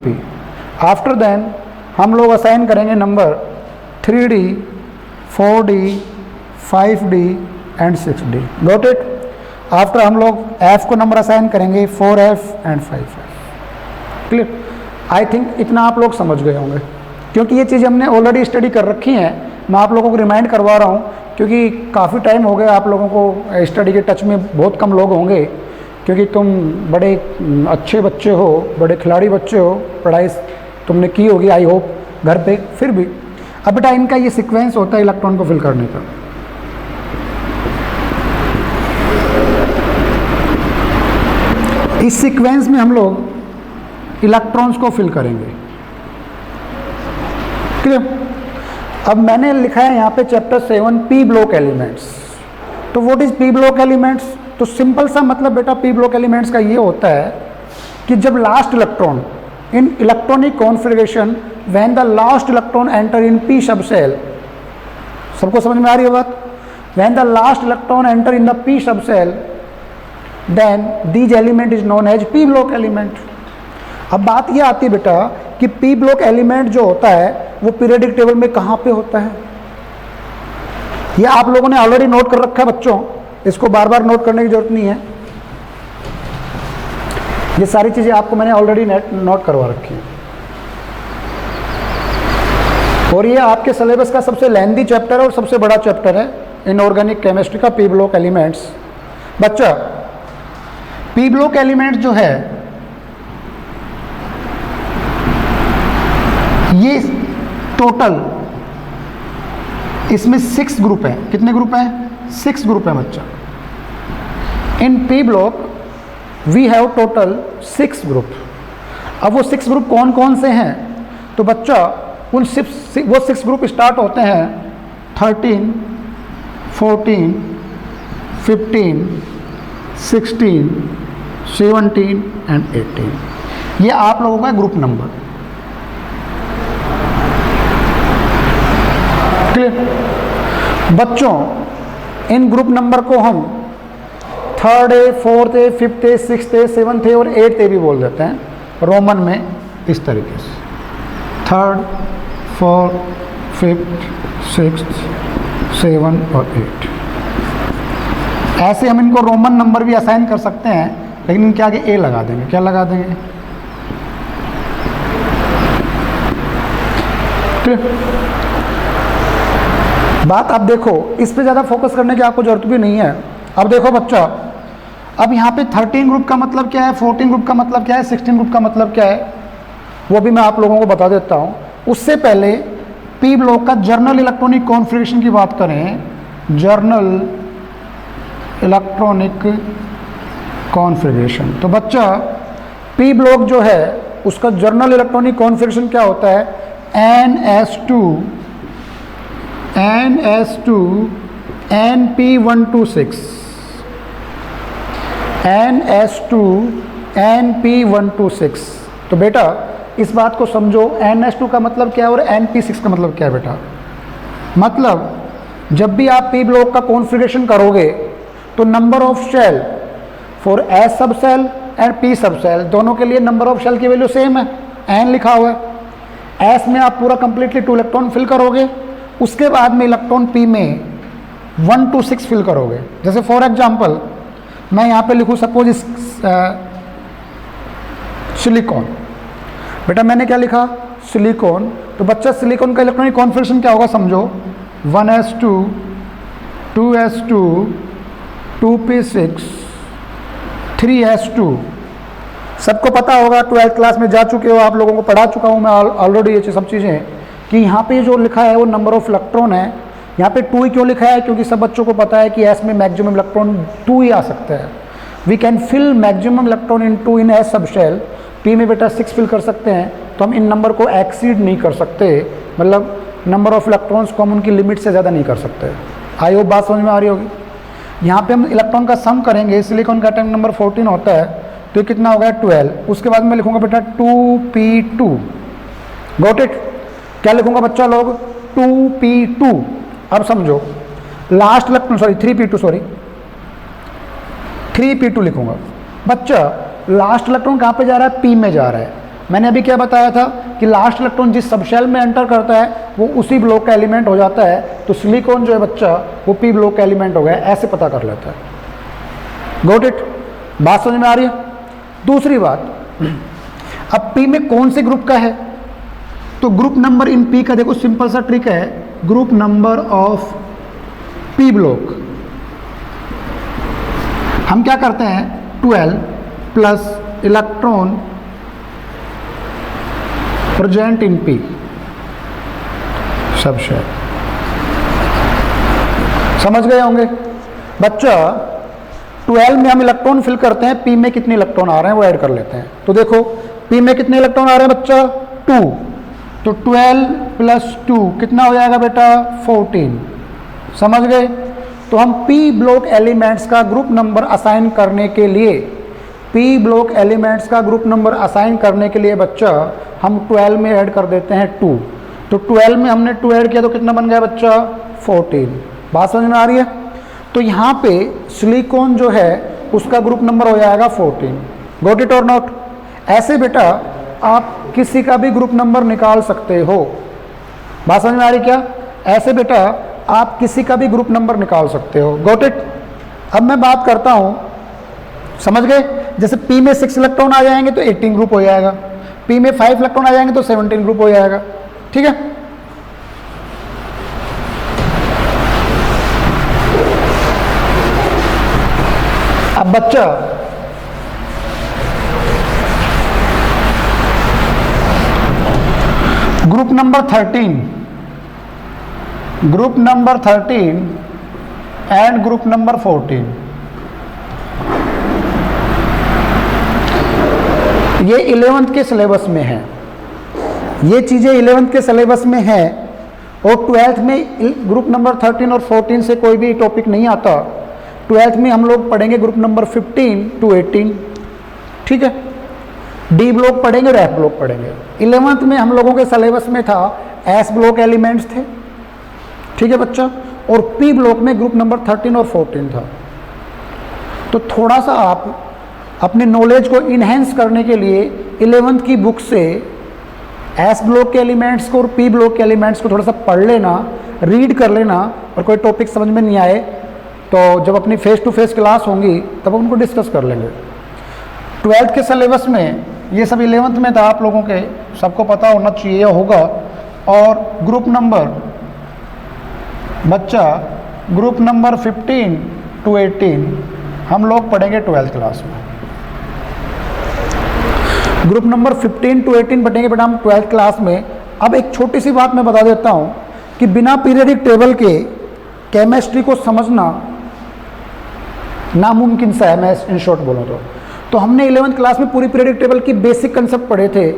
P. After then हम लोग assign करेंगे number 3D, 4D, 5D and 6D। Got it. After हम लोग F को नंबर असाइन करेंगे 4F and 5F। Clear. I think इतना आप लोग समझ गए होंगे, क्योंकि ये चीज़ हमने ऑलरेडी स्टडी कर रखी हैं। मैं आप लोगों को रिमाइंड करवा रहा हूँ, क्योंकि काफ़ी टाइम हो गया आप लोगों को स्टडी के टच में बहुत कम लोग होंगे, क्योंकि तुम बड़े अच्छे बच्चे हो, बड़े खिलाड़ी बच्चे हो, पढ़ाई तुमने की होगी आई होप घर पे। फिर भी अब बेटा इनका ये सीक्वेंस होता है इलेक्ट्रॉन को फिल करने का। इस सीक्वेंस में हम लोग इलेक्ट्रॉन्स को फिल करेंगे। क्लियर। अब मैंने लिखा है यहाँ पे चैप्टर 7 पी ब्लॉक एलिमेंट्स। तो what is P block elements? तो सिंपल सा मतलब बेटा पी ब्लॉक एलिमेंट्स का ये होता है कि जब last electron in electronic configuration when the last electron enter in P सब सेल, सबको समझ में आ रही है बात? When the last electron enter in the p सब shell then these element is known as p block element. अब बात ये आती है बेटा कि पी ब्लॉक एलिमेंट जो होता है वो पीरियोडिक टेबल में कहाँ पे होता है? ये आप लोगों ने ऑलरेडी नोट कर रखा है बच्चों, इसको बार बार नोट करने की जरूरत नहीं है। ये सारी चीजें आपको मैंने ऑलरेडी नोट करवा रखी है, और ये आपके सिलेबस का सबसे लेंथी चैप्टर है और सबसे बड़ा चैप्टर है इनऑर्गेनिक केमिस्ट्री का, पी ब्लॉक एलिमेंट्स। बच्चा पी ब्लॉक एलिमेंट जो है ये टोटल इसमें 6 ग्रुप हैं। कितने ग्रुप हैं? 6 ग्रुप हैं बच्चा। In p block we have total 6 group. अब वो 6 ग्रुप कौन कौन से हैं? तो बच्चा वो 6 ग्रुप स्टार्ट होते हैं 13, 14, 15, 16, 17 एंड 18। ये आप लोगों का ग्रुप नंबर। क्लियर। बच्चों इन ग्रुप नंबर को हम 3rd ए, 4th ए, 5th ए, 6th ए, 7th ए और 8th ए भी बोल देते हैं रोमन में, इस तरीके से 3rd, 4th, 5th, 6th, 7 और 8। ऐसे हम इनको रोमन नंबर भी असाइन कर सकते हैं, लेकिन इनके आगे ए लगा देंगे। क्या लगा देंगे? बात अब देखो, इस पे ज़्यादा फोकस करने की आपको जरूरत भी नहीं है। अब देखो बच्चा, अब यहाँ पे 13 ग्रुप का मतलब क्या है, 14 ग्रुप का मतलब क्या है, 16 ग्रुप का मतलब क्या है, वो भी मैं आप लोगों को बता देता हूँ। उससे पहले पी ब्लॉक का जर्नल इलेक्ट्रॉनिक कॉन्फ़िगरेशन की बात करें, जर्नल इलेक्ट्रॉनिक कॉन्फ़िगरेशन। तो बच्चा पी ब्लॉक जो है उसका जर्नल इलेक्ट्रॉनिक कॉन्फ़िगरेशन क्या होता है? NS2 NP126, NS2 NP126। तो बेटा इस बात को समझो, NS2 का मतलब क्या है और NP6 का मतलब क्या है बेटा? मतलब जब भी आप पी ब्लॉक का कॉन्फ़िगरेशन करोगे तो number of shell for S subshell and P सब सेल, दोनों के लिए नंबर ऑफ शेल की वैल्यू सेम है, n लिखा हुआ है। एस में आप पूरा कंप्लीटली 2 इलेक्ट्रॉन फिल करोगे, उसके बाद में इलेक्ट्रॉन पी में 1 to 6 फिल करोगे। जैसे फॉर एग्जांपल मैं यहाँ पे लिखूँ सपोज इस सिलिकॉन। बेटा मैंने क्या लिखा? सिलिकॉन। तो बच्चा सिलिकॉन का इलेक्ट्रॉनिक कॉन्फ़िगरेशन क्या होगा समझो? 1s2, 2s2, 2p6, 3s2। सबको पता होगा, 12th क्लास में जा चुके हो, आप लोगों को पढ़ा चुका हूँ मैं ऑलरेडी ये सब चीज़ें, कि यहाँ पे जो लिखा है वो नंबर ऑफ इलेक्ट्रॉन है। यहाँ पे 2 ही क्यों लिखा है? क्योंकि सब बच्चों को पता है कि एस में मैक्सिमम इलेक्ट्रॉन 2 ही आ सकता है। We can fill maximum electron in 2 in S subshell. P में बेटा 6 फिल कर सकते हैं, तो हम इन नंबर को एक्सीड नहीं कर सकते, मतलब नंबर ऑफ इलेक्ट्रॉन्स को हम उनकी लिमिट से ज़्यादा नहीं कर सकते। आई होप बात समझ में आ रही होगी। यहाँ पे हम इलेक्ट्रॉन का सम करेंगे, सिलिकॉन का एटॉमिक नंबर 14 होता है, तो ये कितना हो गया? 12। उसके बाद मैं लिखूंगा बेटा 2p2। Got it. क्या लिखूंगा बच्चा लोग? 2p2। अब समझो लास्ट इलेक्ट्रॉन, सॉरी 3p2 लिखूंगा। बच्चा लास्ट इलेक्ट्रॉन कहाँ पे जा रहा है? पी में जा रहा है। मैंने अभी क्या बताया था कि लास्ट इलेक्ट्रॉन जिस सब शेल में एंटर करता है वो उसी ब्लॉक का एलिमेंट हो जाता है, तो सिलिकॉन जो है बच्चा वो पी ब्लॉक का एलिमेंट हो गया, ऐसे पता कर लेता है। Got it? बात समझ में आ रही है? दूसरी बात, अब पी में कौन से ग्रुप का है, तो ग्रुप नंबर इन पी का देखो सिंपल सा ट्रिक है, group number of P block हम क्या करते हैं 12 plus electron present in P subshell. समझ गए होंगे बच्चा? 12 में हम इलेक्ट्रॉन फिल करते हैं, पी में कितने इलेक्ट्रॉन आ रहे हैं वो ऐड कर लेते हैं। तो देखो पी में कितने इलेक्ट्रॉन आ रहे हैं बच्चा 2, तो 12 प्लस 2 कितना हो जाएगा बेटा 14। समझ गए? तो हम पी ब्लॉक एलिमेंट्स का ग्रुप नंबर असाइन करने के लिए, पी ब्लॉक एलिमेंट्स का ग्रुप नंबर असाइन करने के लिए बच्चा हम 12 में ऐड कर देते हैं 2, तो 12 में हमने 2 ऐड किया तो कितना बन गया बच्चा 14। बात समझ में आ रही है? तो यहाँ पे सिलिकॉन जो है उसका ग्रुप नंबर हो जाएगा 14। गॉट इट और नॉट? ऐसे बेटा आप किसी का भी ग्रुप नंबर निकाल सकते हो। बात समझ में आ रही क्या? ऐसे बेटा आप किसी का भी ग्रुप नंबर निकाल सकते हो। Got it? अब मैं बात करता हूँ, समझ गए? जैसे P में 6 इलेक्ट्रॉन आ जाएंगे तो 18 ग्रुप हो जाएगा, P में 5 इलेक्ट्रॉन आ जाएंगे तो 17 ग्रुप हो जाएगा। ठीक है? अब बच्चा group number 13 and group number 14, ये 11th के सिलेबस में है, ये चीज़ें 11th के सिलेबस में है, और 12th में ग्रुप नंबर 13 और 14 से कोई भी टॉपिक नहीं आता। 12th में हम लोग पढ़ेंगे ग्रुप नंबर 15 to 18। ठीक है? डी ब्लॉक पढ़ेंगे और एफ ब्लॉक पढ़ेंगे। 11th में हम लोगों के सिलेबस में था एस ब्लॉक एलिमेंट्स थे। ठीक है बच्चा? और पी ब्लॉक में ग्रुप नंबर 13 और 14 था। तो थोड़ा सा आप अपने नॉलेज को इन्हेंस करने के लिए 11th की बुक से एस ब्लॉक के एलिमेंट्स को और पी ब्लॉक के एलिमेंट्स को थोड़ा सा पढ़ लेना, रीड कर लेना, और कोई टॉपिक समझ में नहीं आए तो जब अपनी फेस टू फेस क्लास होंगी तब उनको डिस्कस कर लेंगे। 12th के सिलेबस में ये सब 11th में था, आप लोगों के सबको पता होना चाहिए होगा। और ग्रुप नंबर बच्चा ग्रुप नंबर 15 to 18 हम लोग पढ़ेंगे 12th क्लास में। ग्रुप नंबर 15 to 18 पढ़ेंगे बेटा हम 12th क्लास में। अब एक छोटी सी बात मैं बता देता हूँ कि बिना पीरियडिक टेबल के केमिस्ट्री को समझना नामुमकिन सा है, मैं इन शॉर्ट बोलूँ तो हमने 11th क्लास में पूरी पीरियडिक टेबल की बेसिक कंसेप्ट पढ़े थे।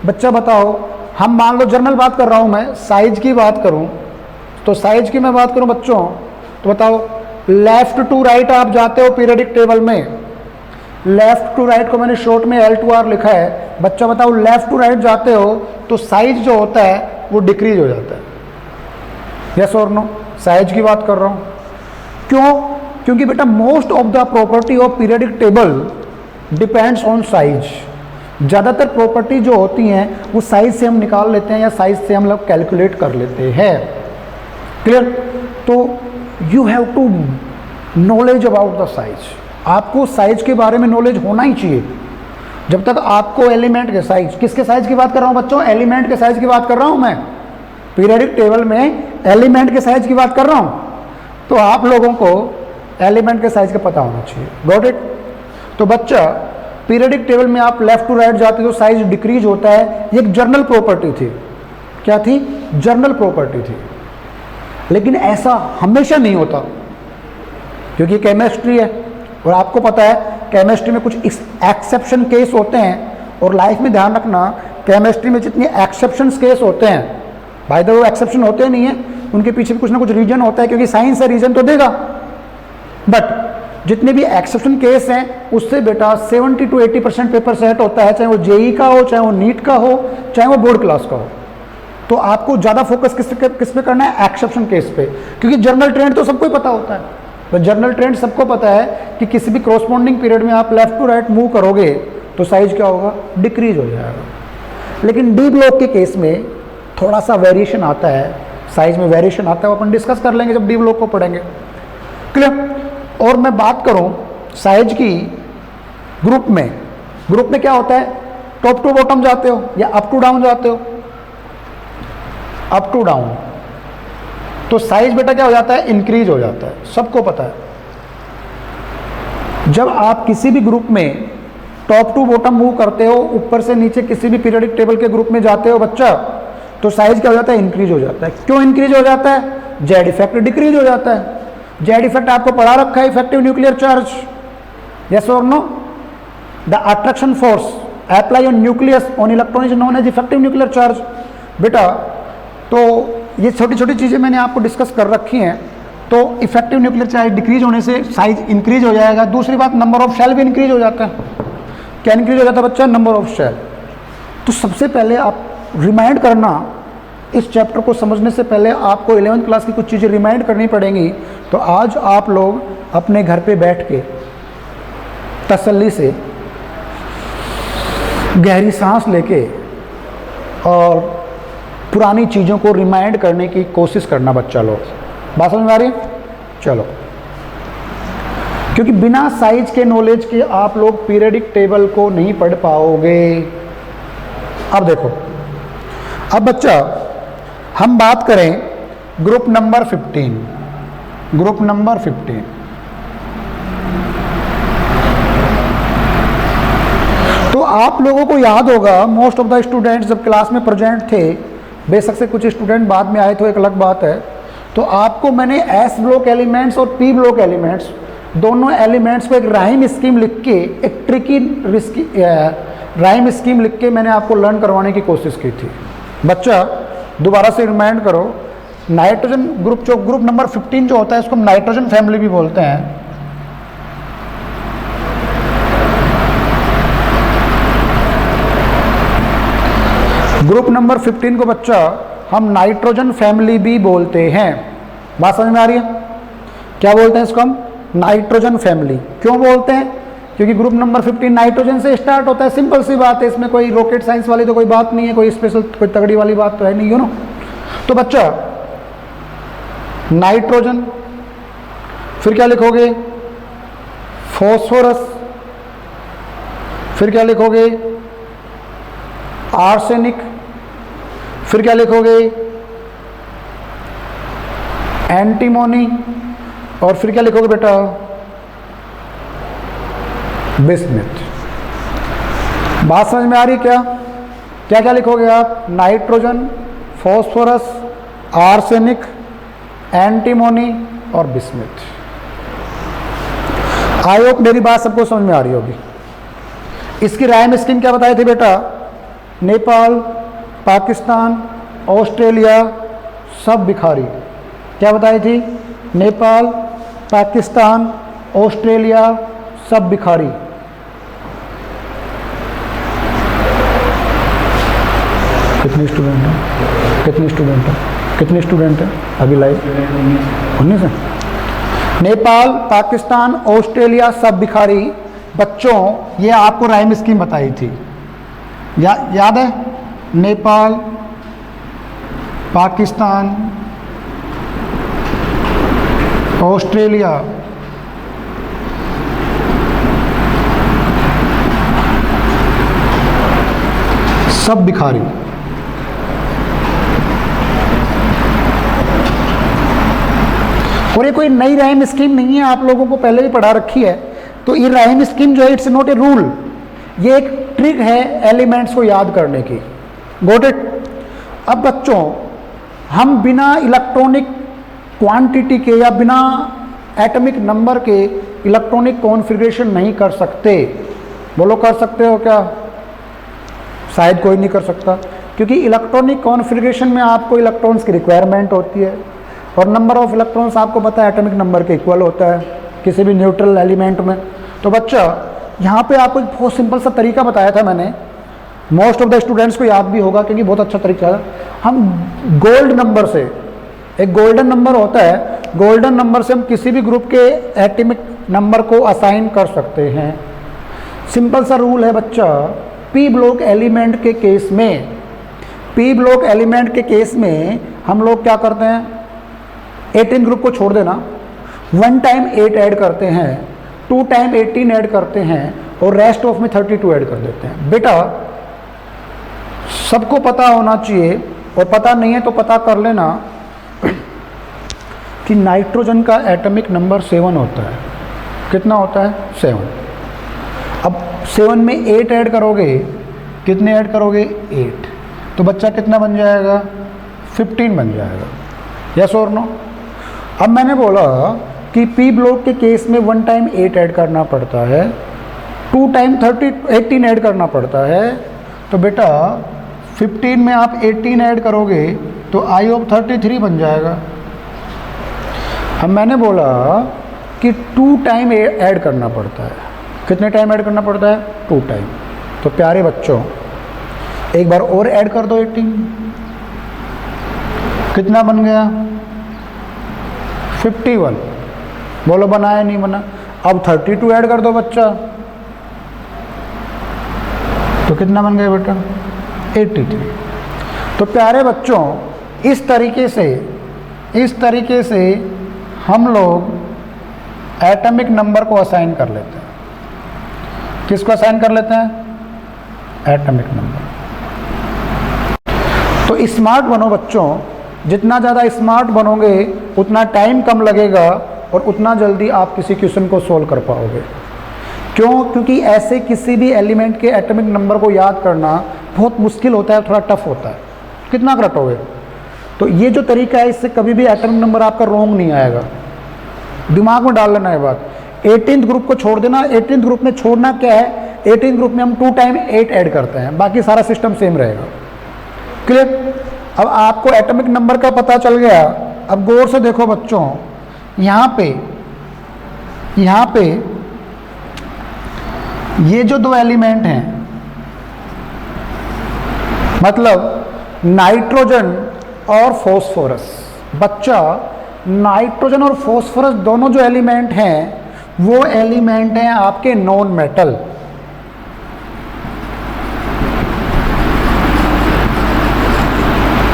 बच्चा बताओ, हम मान लो जनरल बात कर रहा हूँ, मैं साइज की बात करूँ तो साइज की मैं बात करूँ बच्चों तो बताओ, लेफ्ट टू राइट आप जाते हो पीरियडिक टेबल में, लेफ्ट टू राइट को मैंने शॉर्ट में L2R लिखा है। बच्चा बताओ, लेफ्ट टू राइट जाते हो तो साइज जो होता है वो डिक्रीज हो जाता है। यस और नो? साइज की बात कर रहा हूँ। क्यों? क्योंकि बेटा most of the property of periodic table depends on size. ज़्यादातर प्रॉपर्टी जो होती हैं वो साइज से हम निकाल लेते हैं या साइज से हम लोग कैलकुलेट कर लेते हैं। क्लियर? तो you have to knowledge about the size. आपको साइज के बारे में नॉलेज होना ही चाहिए। जब तक आपको एलिमेंट के साइज, किसके साइज की बात कर रहा हूँ बच्चों? एलिमेंट के साइज की बात कर रहा हूँ मैं। पीरियडिक टेबल में एलिमेंट के साइज की बात कर रहा हूँ, तो आप लोगों को एलिमेंट के साइज का पता होना चाहिए। Got it? तो बच्चा पीरियडिक टेबल में आप लेफ्ट टू राइट जाते तो साइज डिक्रीज होता है, ये एक जर्नल प्रॉपर्टी थी। क्या थी? जर्नल प्रॉपर्टी थी। लेकिन ऐसा हमेशा नहीं होता, क्योंकि केमिस्ट्री है और आपको पता है केमिस्ट्री में कुछ एक्सेप्शन केस होते हैं। और लाइफ में ध्यान रखना, केमिस्ट्री में जितने एक्सेप्शन केस होते हैं, भाई तो वो एक्सेप्शन होते नहीं है, उनके पीछे भी कुछ ना कुछ रीजन होता है, क्योंकि साइंस है, रीजन तो देगा। बट जितने भी एक्सेप्शन केस हैं उससे बेटा 70 to 80% पेपर सेट होता है, चाहे वो जेई का हो, चाहे वो नीट का हो, चाहे वो बोर्ड क्लास का हो। तो आपको ज़्यादा फोकस किस पे करना है? एक्सेप्शन केस पे, क्योंकि जर्नल ट्रेंड तो सबको ही पता होता है। तो जर्नल ट्रेंड सबको पता है कि किसी भी कॉरस्पॉन्डिंग पीरियड में आप लेफ्ट टू राइट मूव करोगे तो साइज क्या होगा? डिक्रीज हो जाएगा। लेकिन डी ब्लॉक के केस में थोड़ा सा वेरिएशन आता है, साइज में वेरिएशन आता है, वो अपन डिस्कस कर लेंगे जब डी ब्लॉक को पढ़ेंगे। क्लियर। और मैं बात करूं साइज की ग्रुप में क्या होता है, टॉप टू बॉटम जाते हो या अप टू डाउन जाते हो, अप टू डाउन, तो साइज बेटा क्या हो जाता है, इंक्रीज हो जाता है, सबको पता है। जब आप किसी भी ग्रुप में टॉप टू बॉटम मूव करते हो, ऊपर से नीचे किसी भी पीरियडिक टेबल के ग्रुप में जाते हो बच्चा, तो साइज क्या हो जाता है, इंक्रीज हो जाता है। क्यों इंक्रीज हो जाता है, जेड इफेक्ट डिक्रीज हो जाता है। जेड इफेक्ट आपको पढ़ा रखा है, इफेक्टिव न्यूक्लियर चार्ज, यस और no. The attraction force apply on nucleus on electron is known as effective nuclear charge. बेटा तो ये छोटी छोटी चीज़ें मैंने आपको डिस्कस कर रखी हैं। तो इफेक्टिव न्यूक्लियर चार्ज डिक्रीज होने से साइज इंक्रीज हो जाएगा। दूसरी बात, नंबर ऑफ शेल भी इंक्रीज हो जाता है। क्या इंक्रीज हो जाता है बच्चा, नंबर ऑफ शेल। तो सबसे पहले आप रिमाइंड करना, इस चैप्टर को समझने से पहले आपको 11th क्लास की कुछ चीज़ें रिमाइंड करनी पड़ेंगी। तो आज आप लोग अपने घर पे बैठ के तसल्ली से गहरी सांस लेके और पुरानी चीज़ों को रिमाइंड करने की कोशिश करना बच्चा लोग। बात समझ में आ रही है? चलो, क्योंकि बिना साइज के नॉलेज के आप लोग पीरियडिक टेबल को नहीं पढ़ पाओगे। अब देखो, अब बच्चा हम बात करें ग्रुप नंबर 15। ग्रुप नंबर 15 तो आप लोगों को याद होगा, मोस्ट ऑफ द स्टूडेंट्स जब क्लास में प्रेजेंट थे, बेशक से कुछ स्टूडेंट बाद में आए तो एक अलग बात है, तो आपको मैंने एस ब्लॉक एलिमेंट्स और पी ब्लॉक एलिमेंट्स दोनों एलिमेंट्स को एक राइम स्कीम लिख के, एक ट्रिकी राइम स्कीम लिख के मैंने आपको लर्न करवाने की कोशिश की थी। बच्चा दोबारा से रिमाइंड करो, नाइट्रोजन ग्रुप, जो ग्रुप नंबर 15 जो होता है, इसको हम नाइट्रोजन फैमिली भी बोलते हैं। ग्रुप नंबर 15 को बच्चा हम नाइट्रोजन फैमिली भी बोलते हैं। बात समझ में आ रही है? क्या बोलते हैं इसको हम? Nitrogen family. क्यों बोलते हैं? क्योंकि ग्रुप नंबर 15 नाइट्रोजन से स्टार्ट होता है। सिंपल सी बात है, इसमें कोई रॉकेट साइंस वाली तो कोई बात नहीं है, कोई स्पेशल कोई तगड़ी वाली बात तो है नहीं, यू नो। तो बच्चा नाइट्रोजन, फिर क्या लिखोगे? फॉस्फोरस, फिर क्या लिखोगे? आर्सेनिक, फिर क्या लिखोगे? एंटीमोनी, और फिर क्या लिखोगे बेटा? बिस्मिथ। बात समझ में आ रही क्या? क्या क्या लिखोगे आप? नाइट्रोजन, फॉस्फोरस, आर्सेनिक, एंटीमोनी और बिस्मिथ। आई होप मेरी बात सबको समझ में आ रही होगी। इसकी राइम स्कीम क्या बताई थी बेटा? नेपाल, पाकिस्तान, ऑस्ट्रेलिया, सब बिखारी। क्या बताई थी? नेपाल, पाकिस्तान, ऑस्ट्रेलिया, सब बिखारी। कितने स्टूडेंट हैं? कितने स्टूडेंट हैं? कितने स्टूडेंट हैं अभी लाइव? 19 है। नेपाल, पाकिस्तान, ऑस्ट्रेलिया, सब बिखारी। बच्चों ये आपको राइम स्कीम बताई थी, याद है? नेपाल, पाकिस्तान, ऑस्ट्रेलिया, सब बिखारी। और ये कोई नई राइम स्कीम नहीं है, आप लोगों को पहले भी पढ़ा रखी है। तो ये राइम स्कीम जो है, इट्स नॉट ए रूल, ये एक ट्रिक है एलिमेंट्स को याद करने की। Got it? अब बच्चों हम बिना इलेक्ट्रॉनिक क्वांटिटी के या बिना एटॉमिक नंबर के इलेक्ट्रॉनिक कॉन्फ़िगरेशन नहीं कर सकते। बोलो, कर सकते हो क्या? शायद कोई नहीं कर सकता, क्योंकि इलेक्ट्रॉनिक कॉन्फ़िगरेशन में आपको इलेक्ट्रॉन्स की रिक्वायरमेंट होती है, और नंबर ऑफ इलेक्ट्रॉन्स आपको पता है एटॉमिक नंबर के इक्वल होता है किसी भी न्यूट्रल एलिमेंट में। तो बच्चा यहाँ पे आपको एक बहुत सिंपल सा तरीका बताया था मैंने, मोस्ट ऑफ द स्टूडेंट्स को याद भी होगा क्योंकि बहुत अच्छा तरीका है। हम गोल्ड नंबर से, एक गोल्डन नंबर होता है, गोल्डन नंबर से हम किसी भी ग्रुप के एटॉमिक नंबर को असाइन कर सकते हैं। सिंपल सा रूल है बच्चा, पी ब्लॉक एलिमेंट के केस में पी ब्लॉक एलिमेंट के केस में हम लोग क्या करते हैं, 18 ग्रुप को छोड़ देना, 1 टाइम 8 ऐड करते हैं, 2 टाइम 18 ऐड करते हैं और रेस्ट ऑफ में 32 ऐड कर देते हैं। बेटा सबको पता होना चाहिए, और पता नहीं है तो पता कर लेना कि नाइट्रोजन का एटॉमिक नंबर 7 होता है। कितना होता है? 7। अब 7 में 8 ऐड करोगे, कितने ऐड करोगे? 8, तो बच्चा कितना बन जाएगा? 15 बन जाएगा। यस और नो? अब मैंने बोला कि पी ब्लॉक के केस में 1 टाइम 8 ऐड करना पड़ता है, 2 टाइम 18 ऐड करना पड़ता है, तो बेटा 15 में आप 18 ऐड करोगे तो आई ऑफ 33 बन जाएगा। अब मैंने बोला कि 2 टाइम ऐड करना पड़ता है, कितने टाइम ऐड करना पड़ता है? 2 टाइम। तो प्यारे बच्चों एक बार और ऐड कर दो 18, कितना बन गया? 51। बोलो बना या नहीं बना? अब 32 ऐड कर दो बच्चा, तो कितना बन गया बेटा? 83। तो प्यारे बच्चों इस तरीके से हम लोग एटॉमिक नंबर को असाइन कर लेते हैं। किसको असाइन कर लेते हैं? Atomic number. तो स्मार्ट बनो बच्चों, जितना ज़्यादा स्मार्ट बनोगे उतना टाइम कम लगेगा और उतना जल्दी आप किसी क्वेश्चन को सोल्व कर पाओगे। क्यों? क्योंकि ऐसे किसी भी एलिमेंट के एटॉमिक नंबर को याद करना बहुत मुश्किल होता है, थोड़ा टफ होता है। कितना रटोगे? तो ये जो तरीका है इससे कभी भी एटॉमिक नंबर आपका रॉन्ग नहीं आएगा, दिमाग में डाल लेना है बात। 18th ग्रुप को छोड़ देना। 18th ग्रुप में छोड़ना क्या है? 18th ग्रुप में हम 2 टाइम 8 ऐड करते हैं, बाकी सारा सिस्टम सेम रहेगा। क्लियर? अब आपको एटॉमिक नंबर का पता चल गया। अब गौर से देखो बच्चों, यहाँ पे ये जो 2 एलिमेंट हैं, मतलब नाइट्रोजन और फॉस्फोरस। बच्चा नाइट्रोजन और फॉस्फोरस दोनों जो एलिमेंट हैं वो एलिमेंट हैं आपके नॉन मेटल।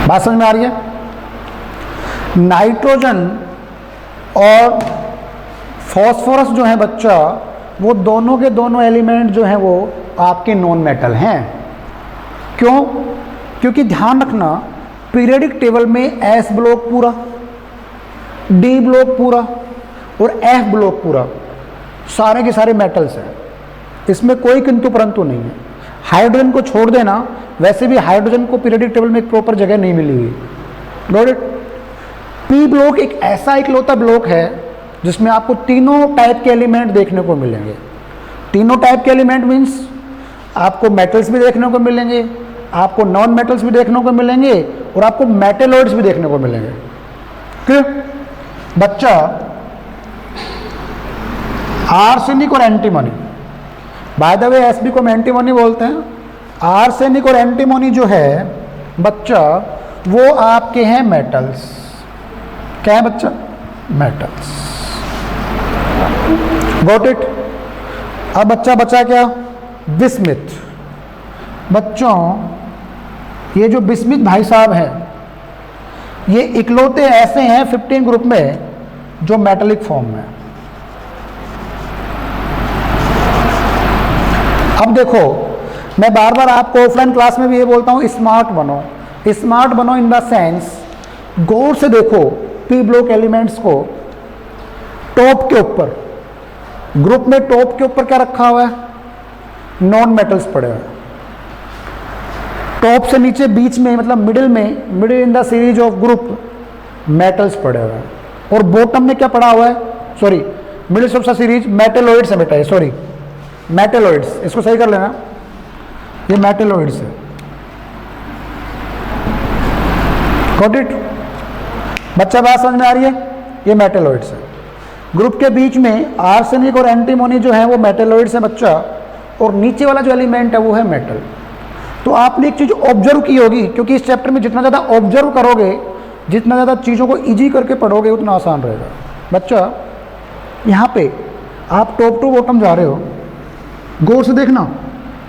बात समझ में आ रही है? नाइट्रोजन और फॉस्फोरस जो है बच्चा, वो दोनों के दोनों एलिमेंट जो हैं वो आपके नॉन मेटल हैं। क्यों? क्योंकि ध्यान रखना पीरियोडिक टेबल में एस ब्लॉक पूरा, डी ब्लॉक पूरा और एफ ब्लॉक पूरा सारे के सारे मेटल्स हैं, इसमें कोई किंतु परंतु नहीं है। हाइड्रोजन को छोड़ देना, वैसे भी हाइड्रोजन को पीरियोडिक टेबल में एक प्रॉपर जगह नहीं मिली हुई। Got it? पी ब्लॉक एक ऐसा इकलौता ब्लॉक है जिसमें आपको तीनों टाइप के एलिमेंट देखने को मिलेंगे। तीनों टाइप के एलिमेंट मीन्स आपको मेटल्स भी देखने को मिलेंगे, आपको नॉन मेटल्स भी देखने को मिलेंगे और आपको मेटेलॉइड्स भी देखने को मिलेंगे। क्लियर? बच्चा आर्सेनिक और antimony, by the way SB को हम एंटीमनी बोलते हैं। आर्सेनिक और एंटीमनी जो है बच्चा वो आपके हैं मेटल्स। क्या है बच्चा? मेटल्स। Got it? अब बच्चा बचा क्या? बिस्मिथ। बच्चों ये जो बिस्मिथ भाई साहब हैं, ये इकलौते ऐसे हैं 15 ग्रुप में जो मेटेलिक फॉर्म में। अब देखो, मैं बार बार आपको ऑफलाइन क्लास में भी ये बोलता हूँ, स्मार्ट बनो। स्मार्ट बनो इन द सेंस, गौर से देखो पी ब्लॉक एलिमेंट्स को। टॉप के ऊपर, ग्रुप में टॉप के ऊपर क्या रखा हुआ है? नॉन मेटल्स पड़े हुए हैं। टॉप से नीचे बीच में, मतलब middle in the series of group metals पड़े हुए हैं। और बॉटम में क्या पड़ा हुआ है? Sorry, middle of the series metalloids है बेटा, ये सॉरी मेटेलॉइड्स, इसको सही कर लेना, ये मेटेलॉइड्स है। Got it? बच्चा बात समझ में आ रही है? ये मेटेलॉइड्स है। ग्रुप के बीच में आर्सेनिक और एंटीमोनी जो है वो मेटेलॉइड्स है बच्चा, और नीचे वाला जो एलिमेंट है वो है मेटल। तो आपने एक चीज़ ऑब्जर्व की होगी, क्योंकि इस चैप्टर में जितना ज़्यादा ऑब्जर्व करोगे, जितना ज़्यादा चीज़ों को इजी करके पढ़ोगे उतना आसान रहेगा। बच्चा यहाँ पे आप टॉप टू बॉटम जा रहे हो, गौर से देखना,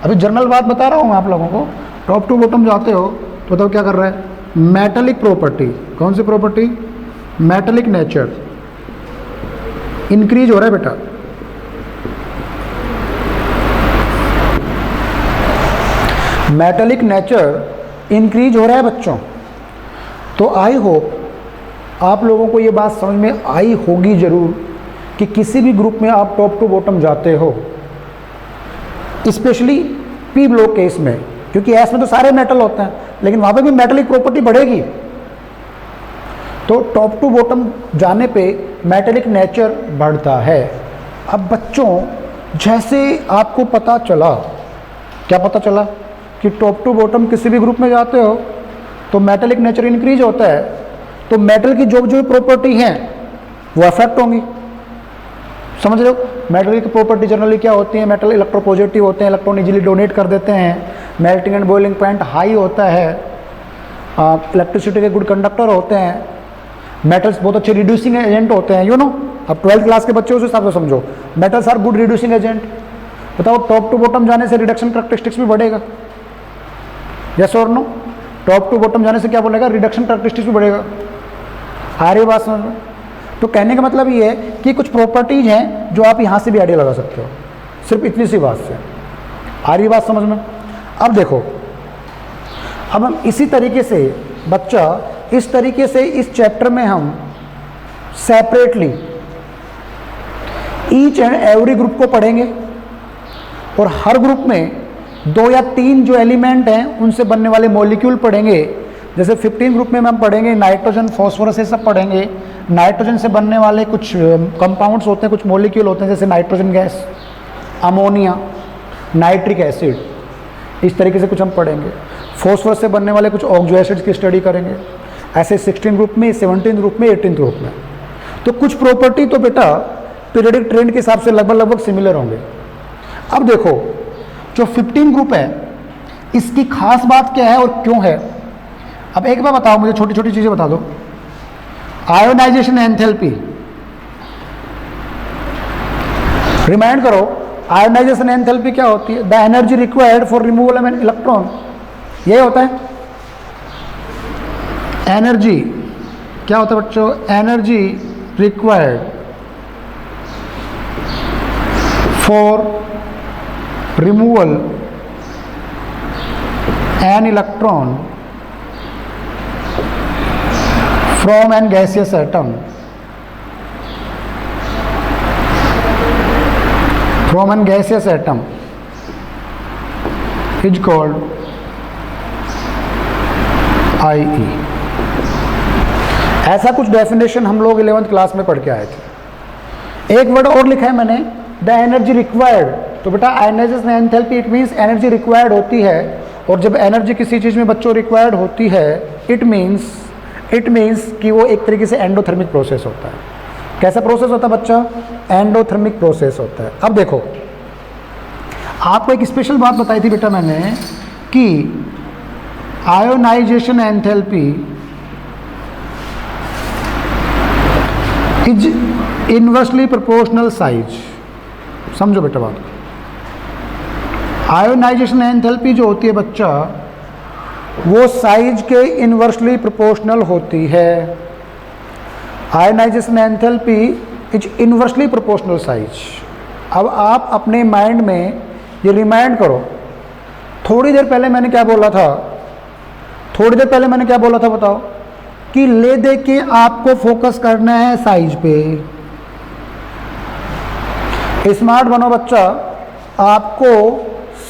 अभी जनरल बात बता रहा हूँ मैं आप लोगों को। टॉप टू बॉटम जाते हो बताओ क्या कर रहा है? मेटेलिक प्रॉपर्टी, कौन सी प्रॉपर्टी? मेटेलिक नेचर इंक्रीज हो रहा है बेटा। मेटेलिक नेचर इंक्रीज हो रहा है बच्चों। तो आई होप आप लोगों को ये बात समझ में आई होगी ज़रूर कि किसी भी ग्रुप में आप टॉप टू बॉटम जाते हो, स्पेशली पी ब्लॉक केस में, क्योंकि एस में तो सारे मेटल होते हैं, लेकिन वहाँ पे भी मेटलिक प्रॉपर्टी बढ़ेगी। तो टॉप टू बॉटम जाने पे मेटेलिक नेचर बढ़ता है। अब बच्चों जैसे आपको पता चला, क्या पता चला कि टॉप टू बॉटम किसी भी ग्रुप में जाते हो तो मेटेलिक नेचर इंक्रीज होता है, तो मेटल की जो जो प्रॉपर्टी हैं वो अफेक्ट होंगी। समझ रहे हो? मेटल की प्रॉपर्टी जनरली क्या होती है? मेटल इलेक्ट्रोपॉजिटिव होते हैं, इलेक्ट्रॉन इजीली डोनेट कर देते हैं, melting and boiling point high होता है, इलेक्ट्रिसिटी के गुड कंडक्टर होते हैं, मेटल्स बहुत अच्छे रिड्यूसिंग एजेंट होते हैं, यू नो। अब 12th क्लास के बच्चे उस हिसाब से समझो, metals are good reducing agent. बताओ टॉप टू बॉटम जाने से रिडक्शन कैरेक्टरिस्टिक्स भी बढ़ेगा, यस और नो? टॉप टू बॉटम जाने से क्या बोलेगा? रिडक्शन कैरेक्टरिस्टिक्स भी बढ़ेगा। आ रही बात समझ में? तो कहने का मतलब ये है कि कुछ प्रॉपर्टीज हैं जो आप यहाँ से भी आइडिया लगा सकते हो, सिर्फ इतनी सी बात से। आ रही बात समझ में? अब देखो, अब हम इसी तरीके से बच्चा, इस तरीके से इस चैप्टर में हम separately each and every group को पढ़ेंगे, और हर ग्रुप में 2 या 3 जो एलिमेंट हैं उनसे बनने वाले मॉलिक्यूल पढ़ेंगे। जैसे 15 ग्रुप में हम पढ़ेंगे नाइट्रोजन, फॉस्फोरस, ये सब पढ़ेंगे। नाइट्रोजन से बनने वाले कुछ कंपाउंड्स होते हैं, कुछ मॉलिक्यूल होते हैं, जैसे nitrogen gas, ammonia, nitric acid, इस तरीके से कुछ हम पढ़ेंगे। फॉस्फोरस से बनने वाले कुछ ऑक्सो एसिड्स की स्टडी करेंगे। ऐसे 16 ग्रुप में, 17 ग्रुप में, 18 ग्रुप में। तो कुछ प्रॉपर्टी तो बेटा पीरियडिक ट्रेंड के हिसाब से लगभग सिमिलर होंगे। अब देखो, जो 15 ग्रुप है इसकी खास बात क्या है और क्यों है? अब एक बार बताओ मुझे, छोटी छोटी चीजें बता दो। आयोनाइजेशन एंथैल्पी, रिमाइंड करो, आयोनाइजेशन एंथैल्पी क्या होती है? The energy required for removal of an electron, ये होता है एनर्जी। क्या होता है बच्चों? Energy required for removal an electron from an gaseous atom, from an gaseous atom is called IE। ऐसा कुछ डेफिनेशन हम लोग 11th क्लास में पढ़ के आए थे। एक वर्ड और लिखा है मैंने, द एनर्जी रिक्वायर्ड। तो बेटा ionisation enthalpy it means energy required होती है, और जब एनर्जी किसी चीज़ में बच्चों रिक्वायर्ड होती है, इट मीन्स कि वो एक तरीके से एंडोथर्मिक प्रोसेस होता है। कैसा प्रोसेस होता है बच्चा? एंडोथर्मिक प्रोसेस होता है। अब देखो, आपको एक स्पेशल बात बताई थी बेटा मैंने कि ionization enthalpy is inversely proportional size. समझो बेटा बात, आयोनाइजेशन एंथैल्पी जो होती है बच्चा, वो साइज के इनवर्सली प्रोपोर्शनल होती है। Ionisation enthalpy is inversely proportional size. अब आप अपने माइंड में ये रिमाइंड करो, थोड़ी देर पहले मैंने क्या बोला था? बताओ कि ले दे के आपको फोकस करना है साइज पे। स्मार्ट बनो बच्चा, आपको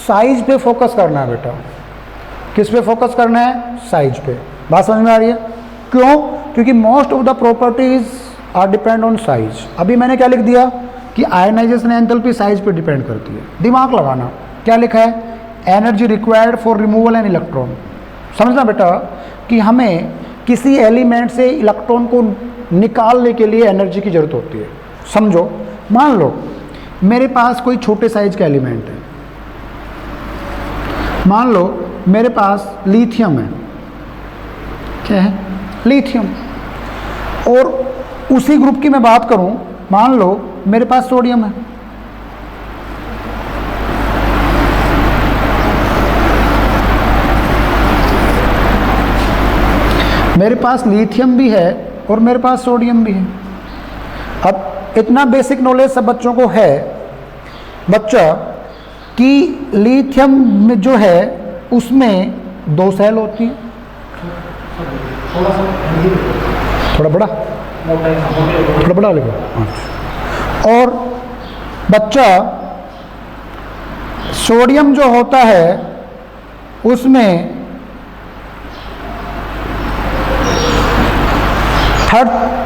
साइज पे फोकस करना है बेटा। किस पे फोकस करना है? साइज पे। बात समझ में आ रही है? क्यों? क्योंकि most of the properties are depend on size. अभी मैंने क्या लिख दिया कि आयोनाइजेशन एंथैल्पी साइज पे डिपेंड करती है। दिमाग लगाना, क्या लिखा है? Energy required for removal an electron. समझना बेटा कि हमें किसी एलिमेंट से इलेक्ट्रॉन को निकालने के लिए एनर्जी की जरूरत होती है। समझो, मान लो मेरे पास कोई छोटे साइज का एलिमेंट है, मान लो मेरे पास लिथियम है। क्या है? लिथियम। और उसी ग्रुप की मैं बात करूं, मान लो मेरे पास सोडियम है। मेरे पास लिथियम भी है और मेरे पास सोडियम भी है। अब इतना बेसिक नॉलेज सब बच्चों को है बच्चा कि लिथियम में जो है उसमें 2 सेल होती हैं, थोड़ा बड़ा लिखो। और बच्चा सोडियम जो होता है उसमें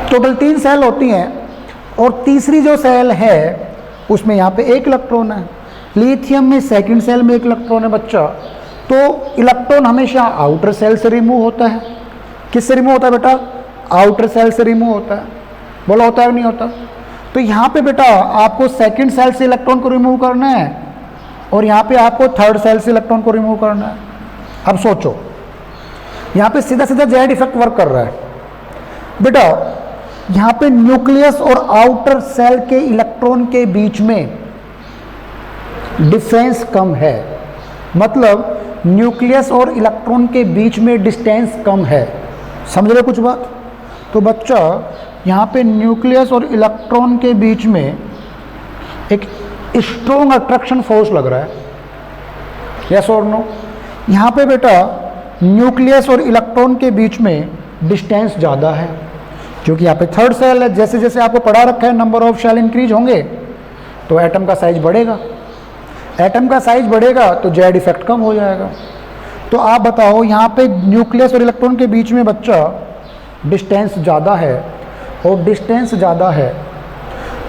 टोटल 3 सेल होती हैं और तीसरी जो सेल है उसमें यहाँ पे 1 इलेक्ट्रॉन है। लिथियम में सेकंड सेल में 1 इलेक्ट्रॉन है बच्चा। तो इलेक्ट्रॉन हमेशा आउटर सेल से रिमूव होता है। किससे रिमूव होता है बेटा? आउटर सेल से रिमूव होता है। बोला होता है नहीं होता? तो यहाँ पे बेटा आपको सेकंड सेल से इलेक्ट्रॉन को रिमूव करना है और यहाँ पे आपको थर्ड सेल से इलेक्ट्रॉन को रिमूव करना है। अब सोचो, यहाँ पे सीधा सीधा जेड इफेक्ट वर्क कर रहा है बेटा। यहाँ पे न्यूक्लियस और आउटर सेल के इलेक्ट्रॉन के बीच में डिफरेंस कम है, मतलब न्यूक्लियस और इलेक्ट्रॉन के बीच में डिस्टेंस कम है। समझ रहे कुछ बात? तो बच्चा यहाँ पे न्यूक्लियस और इलेक्ट्रॉन के बीच में एक स्ट्रॉन्ग अट्रैक्शन फोर्स लग रहा है, यस और नो? यहाँ पे बेटा न्यूक्लियस और इलेक्ट्रॉन के बीच में डिस्टेंस ज़्यादा है क्योंकि यहाँ पे थर्ड सेल है। जैसे जैसे आपको पढ़ा रखा है नंबर ऑफ शेल इंक्रीज होंगे तो एटम का साइज बढ़ेगा, एटम का साइज बढ़ेगा तो जेड इफेक्ट कम हो जाएगा। तो आप बताओ यहाँ पे न्यूक्लियस और इलेक्ट्रॉन के बीच में बच्चा डिस्टेंस ज़्यादा है और डिस्टेंस ज़्यादा है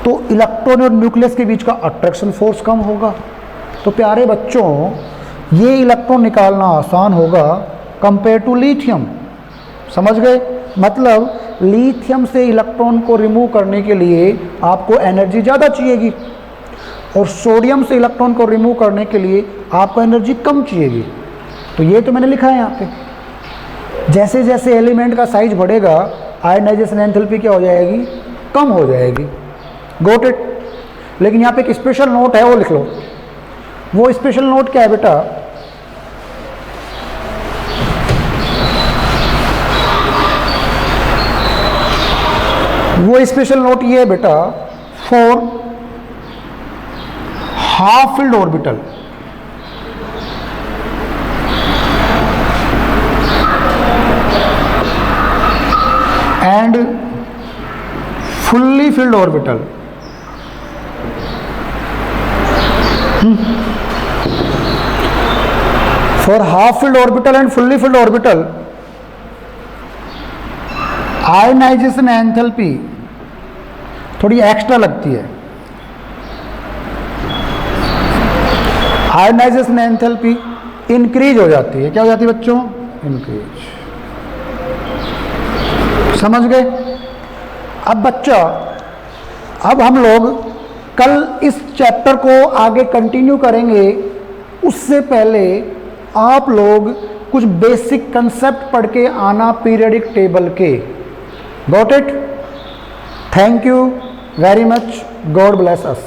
तो इलेक्ट्रॉन और न्यूक्लियस के बीच का अट्रैक्शन फोर्स कम होगा। तो प्यारे बच्चों ये इलेक्ट्रॉन निकालना आसान होगा कंपेयर टू लिथियम। समझ गए? मतलब लिथियम से इलेक्ट्रॉन को रिमूव करने के लिए आपको एनर्जी ज़्यादा चाहिएगी और सोडियम से इलेक्ट्रॉन को रिमूव करने के लिए आपको एनर्जी कम चाहिएगी। तो ये तो मैंने लिखा है यहाँ पे। जैसे जैसे एलिमेंट का साइज बढ़ेगा आयनाइजेशन एंथैल्पी क्या हो जाएगी? कम हो जाएगी। Got it? लेकिन यहाँ पे एक स्पेशल नोट है, वो लिख लो। वो स्पेशल नोट क्या है बेटा? वो स्पेशल नोट ये है बेटा, for half filled orbital and fully filled orbital. For half filled orbital and fully filled orbital, ionization enthalpy थोड़ी एक्स्ट्रा लगती है। आयनाइजेशन एंथैल्पी इंक्रीज हो जाती है। क्या हो जाती है बच्चों? इंक्रीज। समझ गए? अब बच्चा, अब हम लोग कल इस चैप्टर को आगे कंटिन्यू करेंगे। उससे पहले आप लोग कुछ बेसिक कंसेप्ट पढ़ के आना पीरियडिक टेबल के। Got it? Thank you very much. God bless us.